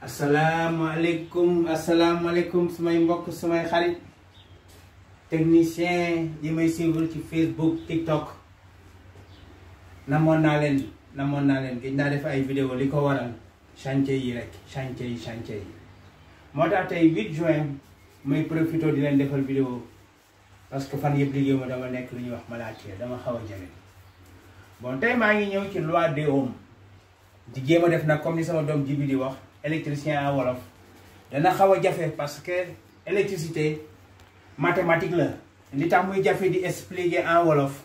asalaamaaleykum sumay mbokk sumay xarit technicien yi may suivre ci Facebook TikTok namoon naa leen gëj naa def ay vidéo li ko waral chantier yi rek chantier yi moo tax tey 8 juin may profité di leen defal vidéo parce que fan yëpp liggéey ma dama nekk lu ñuy wax maladie dama xaw a jege bon tey maa ngi ñëw ci loi des ohms di jéem a def nag comme ni sama doom ji bi di wax électricien en wolof dana xaw a jafe parce que électricité mathématique la li tax muy jafe di expliquer en wolof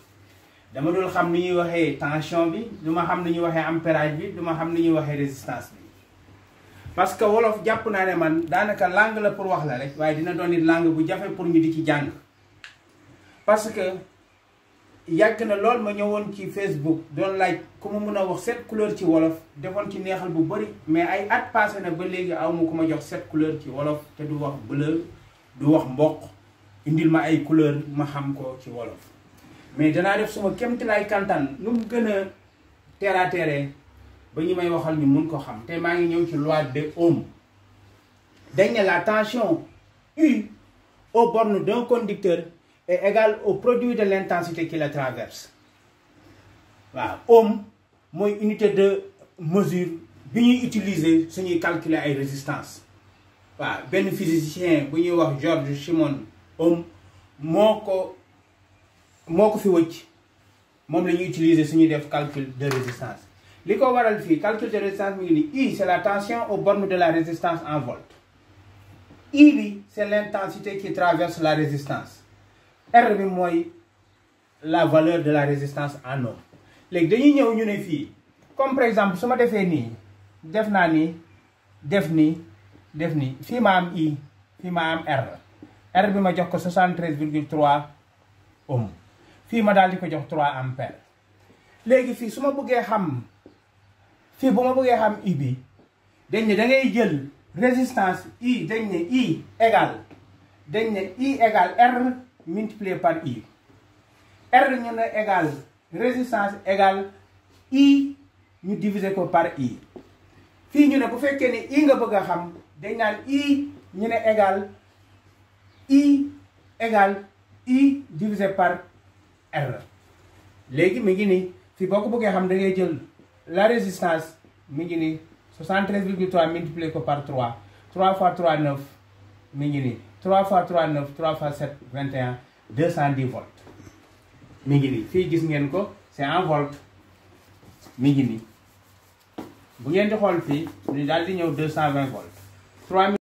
dama dul xam ni ñuy waxee tension bi du ma xam ni ñuy waxee ampérage bi du ma xam ni ñuy waxee résistance bi parce que wolof jàpp naa ne man daanaka langue la pour wax la rek waaye dina doon it langue bu jafe pour ñu di ci jàng parce que yàgg na lool ma ñëwoon ci Facebook doon laaj ku ma mën a wax 7 couleurs ci wolof defoon ci neexal bu bëri mais ay at passé na ba léegi aw ma ku ma jox 7 couleurs ci wolof te du wax bleu du wax mboq indil ma ay couleurs ma xam ko ci wolof mais danaa def suma kéemtalaay kantan nu mu gën a terre à terre ba ñu may waxal ñu mun ko xam te maa ngi ñëw ci loi des ohms dañ ne la tension U aux bornes d'un conducteur est égale au produit de l'intensité qui le traverse. Waaw ohm mooy unité de mesure bi ñuy utiliser suñuy calculer ay résistance waaw benn physicien bu ñuy wax George Simon Ohm moo ko fi wëcc moom la ñuy utiliser suñuy def calcul de résistance li ko waral fii calcul de résistance mi ngi ni I c'est la tension aux bornes de la résistance en volts. I bi c'est l'intensité qui traverse la résistance. R bi mooy la valeur de la résistance en ohm léegi dañuy ñëw ñu ne fii comme par exemple su ma defee nii def naa nii def nii fii ma am I fii ma am R bi ma jox ko 73,3 ohm fii ma daal di ko jox 3 ampères léegi fii su ma bëggee xam fii bu ma bëggee xam I bi dañ ne da ngay jël résistance I dañ ne I égale R multiplié par I R ñu ne égal résistance égale I ñu diviser ko par I fii ñu ne bu fekkee ne I nga bëgg a xam dañ naan I ñu ne égal I divisé par R léegi mi ngi nii fii boo ko bëggee xam da ngay jël la résistance mi ngi nii 73,3 multiplié ko par 3 3 fois 3 9 mi ngi nii 3 fois 3 9 3 fois 7 21 210 volts mi ngi nii fii gis ngeen ko c'est en volts mi ngi nii bu ngeen di xool fii ñu daal di ñëw 220 volts 3